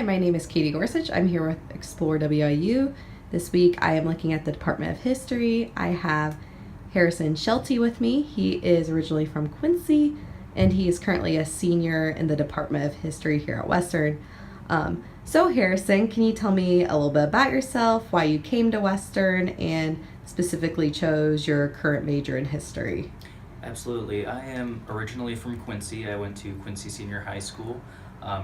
Hi, my name is Katie Gorsuch. I'm here with Explore WIU. This week I am looking at the Department of History. I have Harrison Schulte with me. He is originally from Quincy, and he is currently a senior in the Department of History here at Western. So Harrison, can you tell me a little bit about yourself, why you came to Western, and specifically chose your current major in history? Absolutely. I am originally from Quincy. I went to Quincy Senior High School,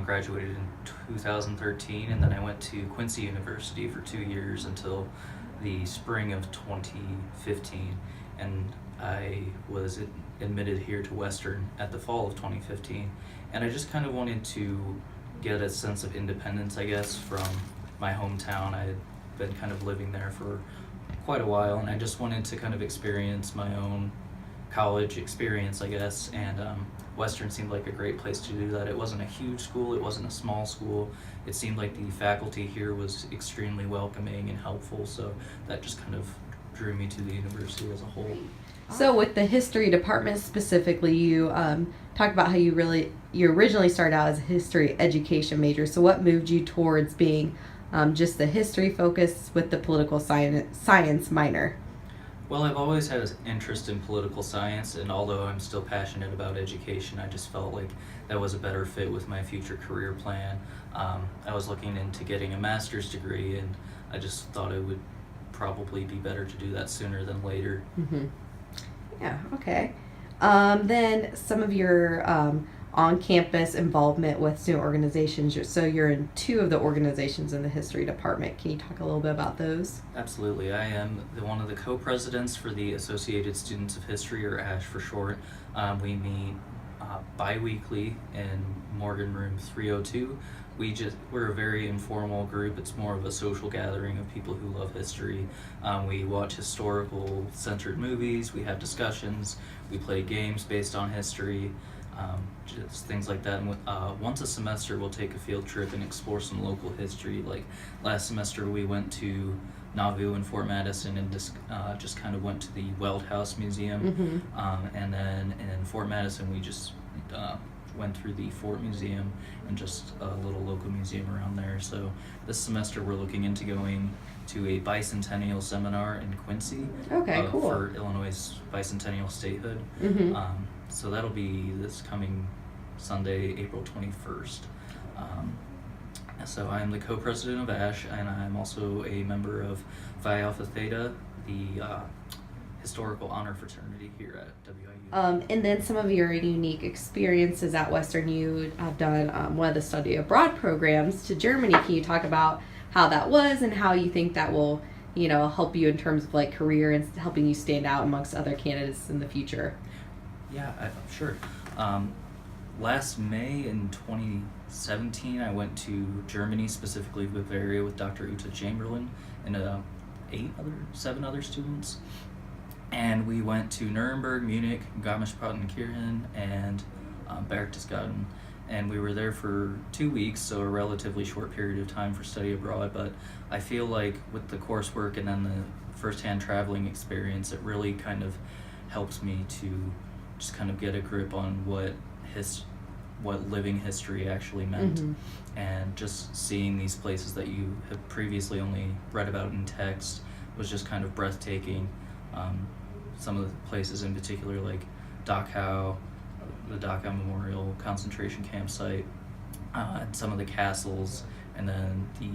graduated in 2013, and then I went to Quincy University for 2 years until the spring of 2015. And I was admitted here to Western at the fall of 2015. And I just kind of wanted to get a sense of independence, I guess, from my hometown. I had been kind of living there for quite a while, and I just wanted to kind of experience my own college experience, I guess, and Western seemed like a great place to do that. It wasn't a huge school, it wasn't a small school. It seemed like the faculty here was extremely welcoming and helpful, so that just kind of drew me to the university as a whole. So with the history department specifically, you talked about how you originally started out as a history education major. So what moved you towards being just the history focus with the political science minor? Well, I've always had an interest in political science, and although I'm still passionate about education, I just felt like that was a better fit with my future career plan. I was looking into getting a master's degree, and I just thought it would probably be better to do that sooner than later. Mm-hmm. Yeah, okay. Then some of your on-campus involvement with student organizations. So you're in two of the organizations in the history department. Can you talk a little bit about those? Absolutely. I am one of the co-presidents for the Associated Students of History, or ASH for short. We meet bi-weekly in Morgan Room 302. We're a very informal group. It's more of a social gathering of people who love history. We watch historical centered movies, we have discussions, we play games based on history, just things like that. And once a semester we'll take a field trip and explore some local history. Like last semester we went to Nauvoo and Fort Madison and just kind of went to the Weld House Museum. Mm-hmm. And then in Fort Madison we just went through the Fort Museum and just a little local museum around there. So this semester we're looking into going to a bicentennial seminar in Quincy. Okay, cool. For Illinois' bicentennial statehood. Mm-hmm. So that'll be this coming Sunday, April 21st. So I am the co-president of ASH, and I'm also a member of Phi Alpha Theta, the historical honor fraternity here at WIU. And then some of your unique experiences at Western, you have done one of the study abroad programs to Germany. Can you talk about how that was and how you think that will, help you in terms of like career and helping you stand out amongst other candidates in the future? Yeah, sure. Last May in 2017, I went to Germany, specifically Bavaria, with Dr. Uta Chamberlain and 7 other students. And we went to Nuremberg, Munich, Garmisch-Partenkirchen, and Berchtesgaden. And we were there for 2 weeks, so a relatively short period of time for study abroad. But I feel like with the coursework and then the firsthand traveling experience, it really kind of helps me to just kind of get a grip on what living history actually meant. Mm-hmm. And just seeing these places that you have previously only read about in text was just kind of breathtaking. Some of the places in particular, like Dachau, the Dachau Memorial concentration campsite, and some of the castles, and then the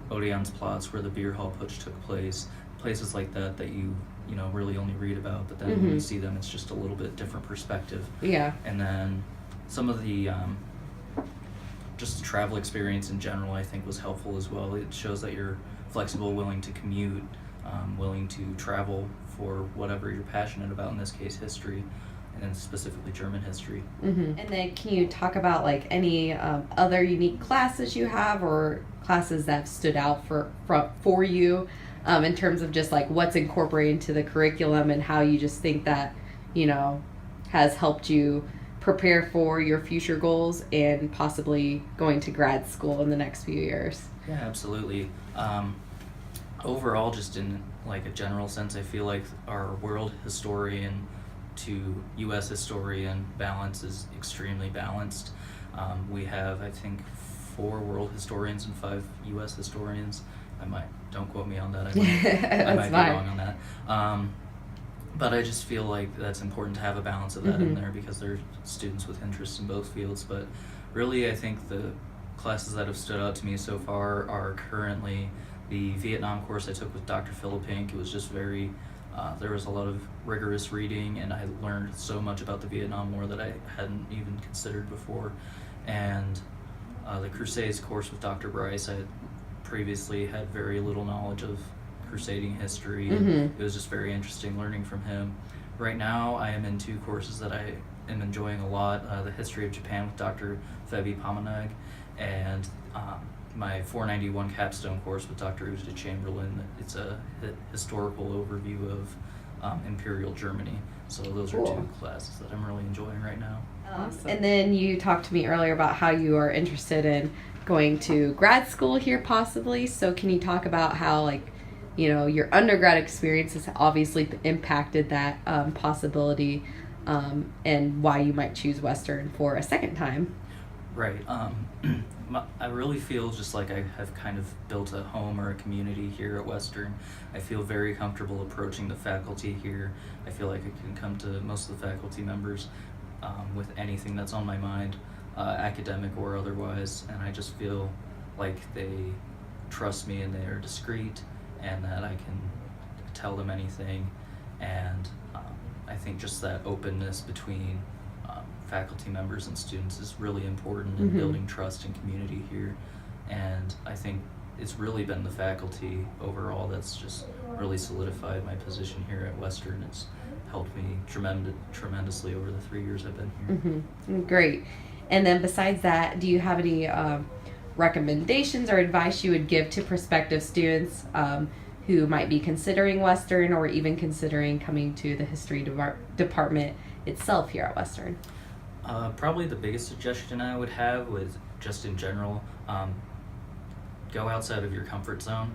Odeonsplatz where the beer hall putsch took place. Places like that you really only read about, but then when you see them, it's just a little bit different perspective. Yeah. And then some of the just the travel experience in general, I think, was helpful as well. It shows that you're flexible, willing to commute, willing to travel for whatever you're passionate about, in this case history, and specifically German history. Mm-hmm. And then can you talk about like any other unique classes you have or classes that have stood out for you in terms of just like what's incorporated into the curriculum and how you just think that, has helped you prepare for your future goals and possibly going to grad school in the next few years? Yeah, absolutely. Overall, just in like a general sense, I feel like our world historian to U.S. historian balance is extremely balanced. We have, I think, 4 world historians and 5 U.S. historians. Don't quote me on that. I might be wrong on that. But I just feel like that's important to have a balance of that in there, because there are students with interests in both fields. But really, I think the classes that have stood out to me so far are currently the Vietnam course I took with Dr. Philippink. It was just very, there was a lot of rigorous reading, and I learned so much about the Vietnam War that I hadn't even considered before. And the Crusades course with Dr. Bryce, I previously had very little knowledge of crusading history. It was just very interesting learning from him. Right now, I am in 2 courses that I am enjoying a lot. The History of Japan with Dr. Febi Pamanag, and my 491 capstone course with Dr. Uta Chamberlain. It's a historical overview of Imperial Germany. So those are 2 classes that I'm really enjoying right now. Awesome. And then you talked to me earlier about how you are interested in going to grad school here possibly. So can you talk about how, like, you know, your undergrad experience has obviously impacted that possibility, and why you might choose Western for a second time? Right. I really feel just like I have kind of built a home or a community here at Western. I feel very comfortable approaching the faculty here. I feel like I can come to most of the faculty members with anything that's on my mind, academic or otherwise, and I just feel like they trust me and they are discreet, and that I can tell them anything. And I think just that openness between faculty members and students is really important in building trust and community here. And I think it's really been the faculty overall that's just really solidified my position here at Western. It's helped me tremendously over the 3 years I've been here. Great. And then besides that, do you have any recommendations or advice you would give to prospective students who might be considering Western, or even considering coming to the history department itself here at Western? Probably the biggest suggestion I would have was just in general, go outside of your comfort zone,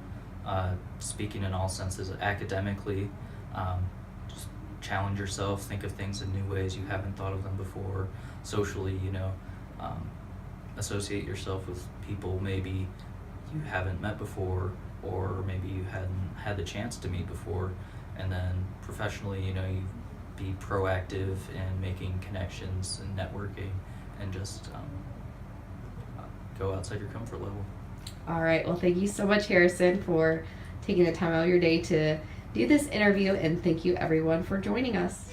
speaking in all senses, academically, just challenge yourself, think of things in new ways you haven't thought of them before. Socially, you know, associate yourself with people maybe you haven't met before, or maybe you hadn't had the chance to meet before. And then professionally, you know, you be proactive in making connections and networking, and just go outside your comfort level. All right. Well, thank you so much, Harrison, for taking the time out of your day to do this interview, and thank you everyone for joining us.